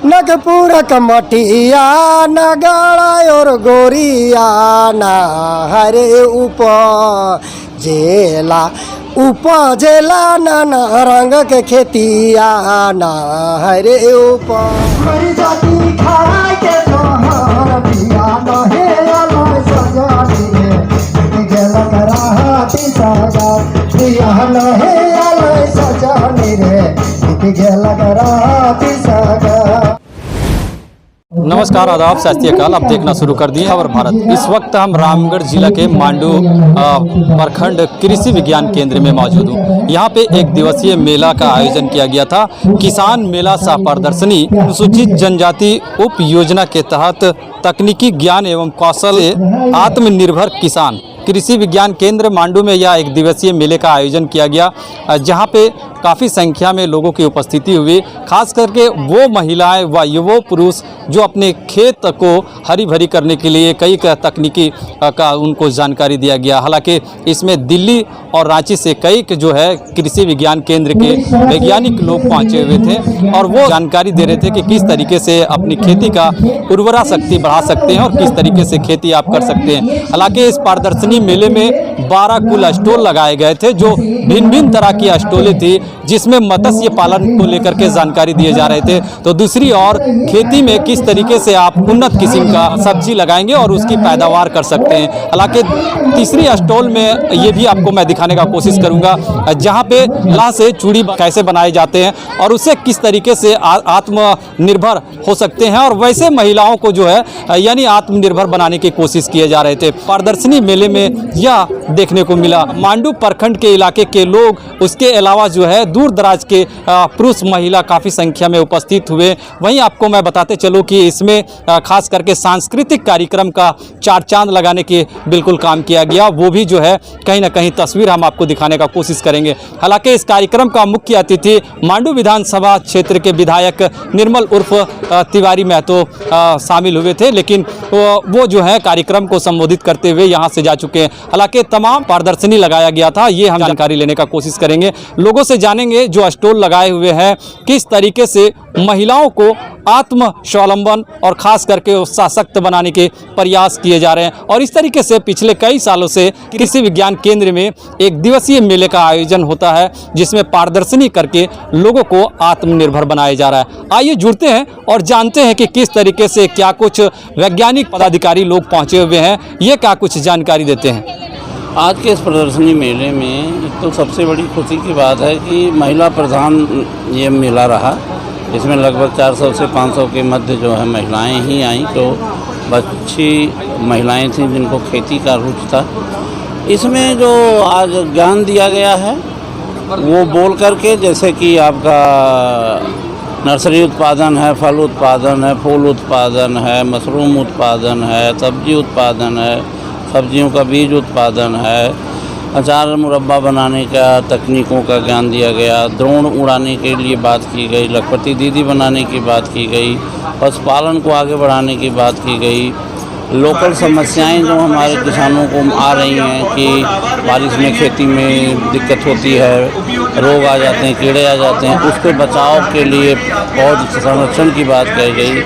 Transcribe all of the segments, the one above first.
नगपुर कमटिया नगाड़ा और गोरिया ना हरे उपजेला उपजेला नाना रंग के खेतिया ना हरे हरी जाती खाए के तोहर पिया नहे अलय सजनी रे गेल कराती सगा पिया नहे अलय सजनी रे गेल कराती सगा। नमस्कार, आदाब, सत श्री अकाल। अब देखना शुरू कर दिए खबर भारत। इस वक्त हम रामगढ़ जिला के मांडू प्रखंड कृषि विज्ञान केंद्र में मौजूद हूँ। यहाँ पे एक दिवसीय मेला का आयोजन किया गया था। किसान मेला सह प्रदर्शनी अनुसूचित जनजाति उप योजना के तहत तकनीकी ज्ञान एवं कौशल से आत्मनिर्भर किसान कृषि विज्ञान केंद्र मांडू में यह एक दिवसीय मेले का आयोजन किया गया, जहां पे काफ़ी संख्या में लोगों की उपस्थिति हुई। खास करके वो महिलाएं व युवा पुरुष जो अपने खेत को हरी भरी करने के लिए कई तकनीकी का उनको जानकारी दिया गया। हालांकि इसमें दिल्ली और रांची से कई जो है कृषि विज्ञान केंद्र के वैज्ञानिक लोग पहुँचे हुए थे और वो जानकारी दे रहे थे कि किस तरीके से अपनी खेती का उर्वरा शक्ति बढ़ा सकते हैं और किस तरीके से खेती आप कर सकते हैं। हालांकि इस प्रदर्शनी मेले में 12 कुल स्टॉल लगाए गए थे, जो भिन्न भिन्न तरह की स्टॉलें थी, जिसमें मत्स्य पालन को लेकर के जानकारी दिए जा रहे थे। तो दूसरी ओर खेती में किस तरीके से आप उन्नत किस्म का सब्जी लगाएंगे और उसकी पैदावार कर सकते हैं। हालांकि तीसरी स्टॉल में ये भी आपको मैं दिखाने का कोशिश करूंगा, जहां पे लाह से चूड़ी कैसे बनाए जाते हैं और उससे किस तरीके से आत्मनिर्भर हो सकते हैं और वैसे महिलाओं को जो है यानी आत्मनिर्भर बनाने की कोशिश किए जा रहे थे। प्रदर्शनी मेले में यह देखने को मिला। मांडू प्रखंड के इलाके के लोग, उसके अलावा जो है दूर दराज के पुरुष महिला काफ़ी संख्या में उपस्थित हुए। वहीं आपको मैं बताते चलूँ कि इसमें खास करके सांस्कृतिक कार्यक्रम का चार चांद लगाने के बिल्कुल काम किया गया। वो भी जो है कहीं ना कहीं तस्वीर हम आपको दिखाने का कोशिश करेंगे। हालांकि इस कार्यक्रम का मुख्य अतिथि मांडू विधानसभा क्षेत्र के विधायक निर्मल उर्फ तिवारी महतो शामिल हुए थे, लेकिन वो जो है कार्यक्रम को संबोधित करते हुए यहाँ से जा चुके हैं। हालांकि तमाम प्रदर्शनी लगाया गया था, ये हम जानकारी लेने का कोशिश करेंगे। लोगों से जानेंगे जो स्टॉल लगाए हुए हैं किस तरीके से महिलाओं को आत्म स्वावलंबन और खास करके सशक्त बनाने के प्रयास किए जा रहे हैं। और इस तरीके से पिछले कई सालों से कृषि विज्ञान केंद्र में एक दिवसीय मेले का आयोजन होता है, जिसमें प्रदर्शनी करके लोगों को आत्मनिर्भर बनाया जा रहा है। आइए जुड़ते हैं और जानते हैं कि किस तरीके से क्या कुछ वैज्ञानिक पदाधिकारी लोग पहुंचे हुए हैं, ये क्या कुछ जानकारी देते हैं। आज के इस प्रदर्शनी मेले में तो सबसे बड़ी खुशी की बात है कि महिला प्रधान ये मेला रहा। इसमें लगभग 400 से 500 के मध्य जो है महिलाएं ही आईं, तो अच्छी महिलाएं थीं जिनको खेती का रुचि था। इसमें जो आज ज्ञान दिया गया है वो बोल करके, जैसे कि आपका नर्सरी उत्पादन है, फल उत्पादन है, फूल उत्पादन है, मशरूम उत्पादन है, सब्जी उत्पादन है, सब्जियों का बीज उत्पादन है, अचार मुरब्बा बनाने का तकनीकों का ज्ञान दिया गया, ड्रोन उड़ाने के लिए बात की गई, लखपति दीदी बनाने की बात की गई, पशुपालन को आगे बढ़ाने की बात की गई। लोकल समस्याएं जो हमारे किसानों को आ रही हैं कि बारिश में खेती में दिक्कत होती है, रोग आ जाते हैं, कीड़े आ जाते हैं, उसके बचाव के लिए पौध संरक्षण की बात कही गई,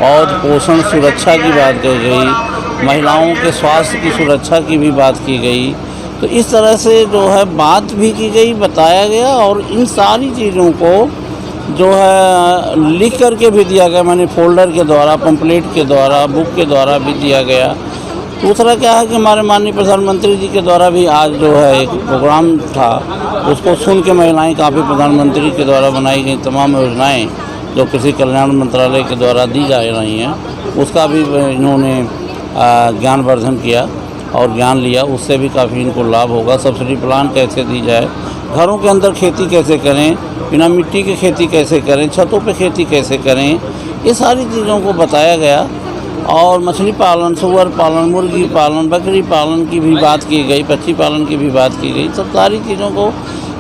पौध पोषण सुरक्षा की बात कही गई, महिलाओं के स्वास्थ्य की सुरक्षा की भी बात की गई। तो इस तरह से जो है बात भी की गई, बताया गया और इन सारी चीज़ों को जो है लिख करके भी दिया गया, मैंने फोल्डर के द्वारा, पंपलेट के द्वारा, बुक के द्वारा भी दिया गया। दूसरा क्या है कि हमारे माननीय प्रधानमंत्री जी के द्वारा भी आज जो है एक प्रोग्राम था, उसको सुन के महिलाएं काफ़ी प्रधानमंत्री के द्वारा बनाई गई तमाम योजनाएं जो कृषि कल्याण मंत्रालय के द्वारा दी जा रही हैं, उसका भी इन्होंने ज्ञानवर्धन किया और ज्ञान लिया। उससे भी काफ़ी इनको लाभ होगा। सब्सिडी प्लान कैसे दी जाए, घरों के अंदर खेती कैसे करें, बिना मिट्टी की खेती कैसे करें, छतों पे खेती कैसे करें, ये सारी चीज़ों को बताया गया। और मछली पालन, सुअर पालन, मुर्गी पालन, बकरी पालन की भी बात की गई, पक्षी पालन की भी बात की गई। सब सारी चीज़ों को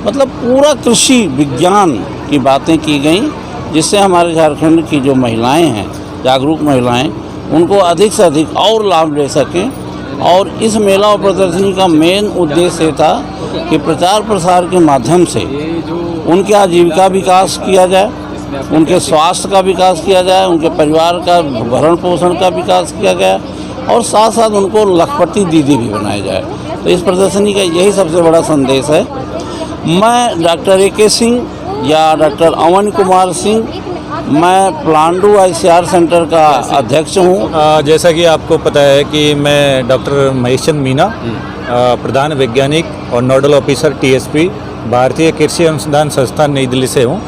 मतलब पूरा कृषि विज्ञान की बातें की गई, जिससे हमारे झारखंड की जो महिलाएं हैं, जागरूक महिलाएं, उनको अधिक से अधिक और लाभ ले सकें। और इस मेला और प्रदर्शनी का मेन उद्देश्य था कि प्रचार प्रसार के माध्यम से उनके आजीविका विकास किया जाए, उनके स्वास्थ्य का विकास किया जाए, उनके परिवार का भरण पोषण का विकास किया गया और साथ साथ उनको लखपति दीदी भी बनाया जाए। तो इस प्रदर्शनी का यही सबसे बड़ा संदेश है। मैं डॉक्टर ए.के. सिंह या डॉक्टर अवन कुमार सिंह, मैं प्लांडू ICR सेंटर का अध्यक्ष हूँ। जैसा कि आपको पता है कि मैं डॉक्टर महेश चंद मीना, प्रधान वैज्ञानिक और नोडल ऑफिसर TSP भारतीय कृषि अनुसंधान संस्थान नई दिल्ली से हूँ।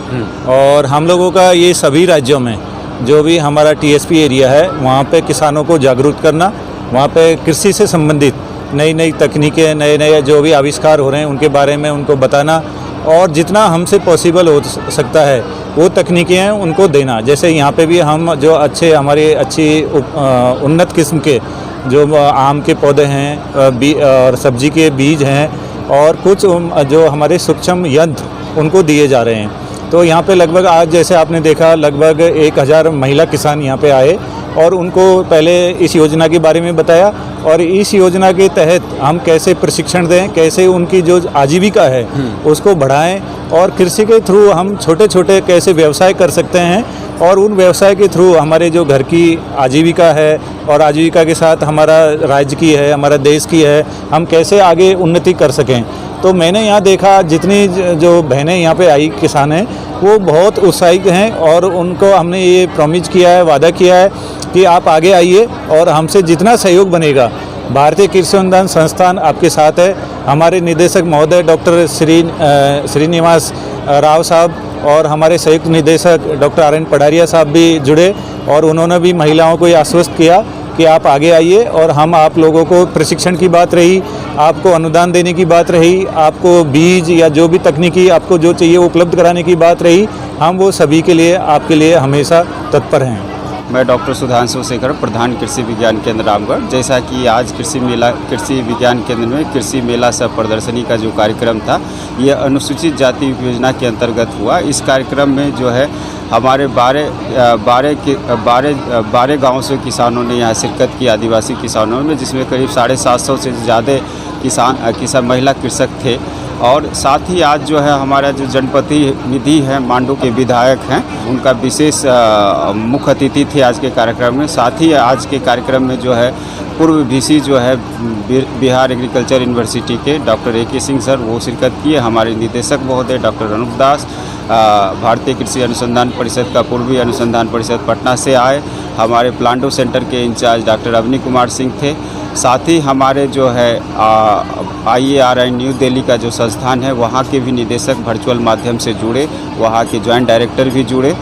और हम लोगों का ये सभी राज्यों में जो भी हमारा TSP एरिया है वहाँ पे किसानों को जागरूक करना, वहाँ पे कृषि से संबंधित नई नई तकनीकें, नए नए जो भी आविष्कार हो रहे हैं उनके बारे में उनको बताना और जितना हमसे पॉसिबल हो सकता है वो तकनीकें हैं उनको देना। जैसे यहाँ पे भी हम जो अच्छी उन्नत किस्म के जो आम के पौधे हैं और सब्जी के बीज हैं और कुछ जो हमारे सूक्ष्म यंत्र उनको दिए जा रहे हैं। तो यहाँ पे लगभग आज जैसे आपने देखा लगभग 1000 महिला किसान यहाँ पे आए और उनको पहले इस योजना के बारे में बताया और इस योजना के तहत हम कैसे प्रशिक्षण दें, कैसे उनकी जो आजीविका है उसको बढ़ाएं और कृषि के थ्रू हम छोटे छोटे कैसे व्यवसाय कर सकते हैं और उन व्यवसाय के थ्रू हमारे जो घर की आजीविका है और आजीविका के साथ हमारा राज्य की है, हमारा देश की है, हम कैसे आगे उन्नति कर सकें। तो मैंने यहाँ देखा जितनी जो बहनें यहाँ पे आई किसान हैं वो बहुत उत्साहित हैं और उनको हमने ये प्रॉमिस किया है, वादा किया है कि आप आगे आइए और हमसे जितना सहयोग बनेगा भारतीय कृषि अनुसंधान संस्थान आपके साथ है। हमारे निदेशक महोदय डॉक्टर श्रीनिवास राव साहब और हमारे संयुक्त निदेशक डॉक्टर RN पढ़ारिया साहब भी जुड़े और उन्होंने भी महिलाओं को ये आश्वस्त किया कि आप आगे आइए और हम आप लोगों को प्रशिक्षण की बात रही, आपको अनुदान देने की बात रही, आपको बीज या जो भी तकनीकी आपको जो चाहिए वो उपलब्ध कराने की बात रही, हम वो सभी के लिए आपके लिए हमेशा तत्पर हैं। मैं डॉक्टर सुधांशु शेखर, प्रधान कृषि विज्ञान केंद्र रामगढ़। जैसा कि आज कृषि विज्ञान केंद्र में कृषि मेला सह प्रदर्शनी का जो कार्यक्रम था ये अनुसूचित जाति योजना के अंतर्गत हुआ। इस कार्यक्रम में जो है हमारे 12 गाँव से किसानों ने यहाँ शिरकत की, आदिवासी किसानों में, जिसमें करीब 750 से ज़्यादा किसान महिला कृषक थे। और साथ ही आज जो है हमारा जो जनपति निधि है मांडू के विधायक हैं उनका विशेष मुख्य अतिथि थे आज के कार्यक्रम में। साथ ही आज के कार्यक्रम में जो है पूर्व VC जो है बिहार एग्रीकल्चर यूनिवर्सिटी के डॉक्टर A.के. सिंह सर वो शिरकत किए। हमारे निदेशक महोदय डॉक्टर अनूप दास भारतीय कृषि अनुसंधान परिषद का पूर्वी अनुसंधान परिषद पटना से आए। हमारे प्लांडो सेंटर के इंचार्ज डॉक्टर अवनी कुमार सिंह थे। साथ ही हमारे जो है IARI न्यू दिल्ली का जो संस्थान है वहाँ के भी निदेशक वर्चुअल माध्यम से जुड़े, वहाँ के जॉइंट डायरेक्टर भी जुड़े।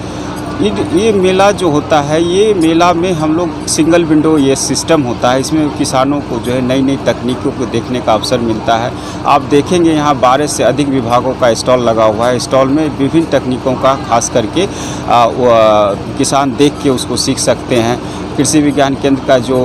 ये मेला जो होता है ये मेला में हम लोग सिंगल विंडो ये सिस्टम होता है, इसमें किसानों को जो है नई नई तकनीकों को देखने का अवसर मिलता है। आप देखेंगे यहाँ 12 से अधिक विभागों का स्टॉल लगा हुआ है। स्टॉल में विभिन्न तकनीकों का खास करके किसान देख के उसको सीख सकते हैं। कृषि विज्ञान केंद्र का जो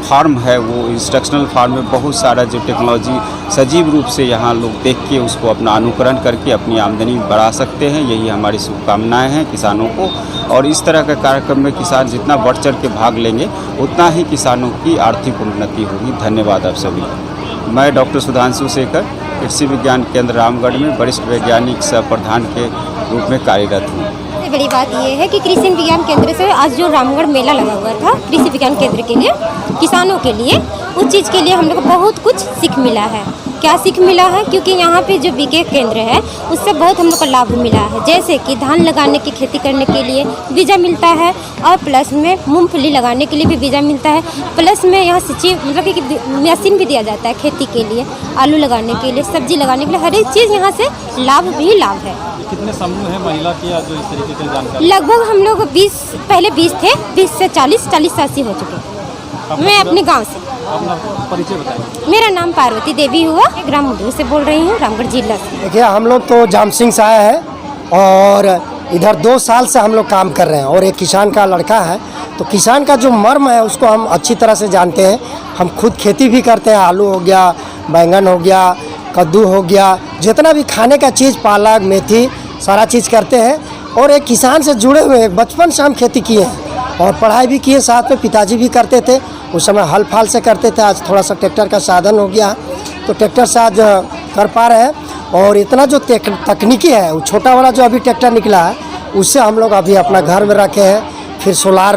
फार्म है वो इंस्ट्रक्शनल फार्म में बहुत सारा जो टेक्नोलॉजी सजीव रूप से यहाँ लोग देख के उसको अपना अनुकरण करके अपनी आमदनी बढ़ा सकते हैं। यही हमारी शुभकामनाएं हैं किसानों को। और इस तरह के कार्यक्रम में किसान जितना बढ़ चढ़ के भाग लेंगे उतना ही किसानों की आर्थिक उन्नति होगी। धन्यवाद आप सभी। मैं डॉक्टर सुधांशु शेखर कृषि विज्ञान केंद्र रामगढ़ में वरिष्ठ वैज्ञानिक सह प्रधान के रूप में कार्यरत हूँ। सबसे बड़ी बात ये है कि कृषि विज्ञान केंद्र से आज जो रामगढ़ मेला लगा हुआ था कृषि विज्ञान केंद्र के लिए, किसानों के लिए, उस चीज़ के लिए हम लोग को बहुत कुछ सीख मिला है। क्या सीख मिला है? क्योंकि यहाँ पे जो बीके केंद्र है उससे बहुत हम लोग को लाभ मिला है। जैसे कि धान लगाने की खेती करने के लिए बीजा मिलता है और प्लस में मूंगफली लगाने के लिए भी बीजा मिलता है। प्लस में यहाँ सिंचाई मतलब कि मशीन भी दिया जाता है खेती के लिए, आलू लगाने के लिए, सब्जी लगाने के लिए, हर एक चीज़ यहाँ से लाभ भी लाभ है। कितने समूह हैं महिला के या जो इस तरीके से जानकारी? लगभग हम लोग 20 थे, 20 से 40 से 80 हो चुके। मैं अपने गाँव से। अपना परिचय बताइए। मेरा नाम पार्वती देवी हुआ, ग्राम मुडू से बोल रही हूँ, रामगढ़ जिला से। देखिए हम लोग तो जामसिंग से आए हैं और इधर 2 साल से हम लोग काम कर रहे हैं और एक किसान का लड़का है। तो किसान का जो मर्म है उसको हम अच्छी तरह से जानते हैं। हम खुद खेती भी करते हैं, आलू हो गया, बैंगन हो गया, कद्दू हो गया, जितना भी खाने का चीज़, पालक, मेथी, सारा चीज़ करते हैं। और एक किसान से जुड़े हुए बचपन से हम खेती किए हैं और पढ़ाई भी किए, साथ में पिताजी भी करते थे। उस समय हल फाल से करते थे, आज थोड़ा सा ट्रैक्टर का साधन हो गया तो ट्रैक्टर से आज कर पा रहे हैं। और इतना जो तकनीकी है वो छोटा वाला जो अभी ट्रैक्टर निकला है उससे हम लोग अभी अपना घर में रखे हैं। फिर सोलार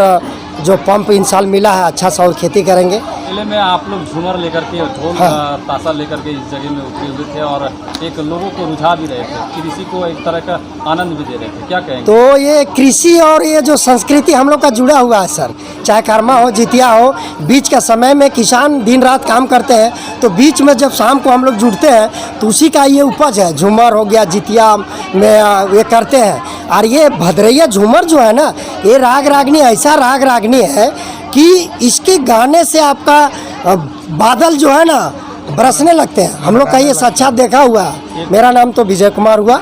जो पंप इन साल मिला है, अच्छा सा और खेती करेंगे। मेले में आप लोग झूमर लेकर के, ढोल ताशा लेकर के इस जगह में उतरे हुए थे और एक लोगों को रुझा भी रहे थे, कृषि को एक तरह का आनंद भी दे रहे थे, क्या कहेंगे? तो ये कृषि और ये जो संस्कृति हम लोग का जुड़ा हुआ है सर, चाहे कर्मा हो, जितिया हो, बीच का समय में किसान दिन रात काम करते हैं, तो बीच में जब शाम को हम लोग जुड़ते हैं तो उसी का ये उपज है। झूमर हो गया, जितिया में ये करते हैं। और ये भदरैया झूमर जो है ना, ये राग रागनी ऐसा राग रागनी है कि इसके गाने से आपका बादल जो है ना बरसने लगते हैं। हम लोग का ये साक्षात देखा हुआ है। मेरा नाम तो विजय कुमार हुआ।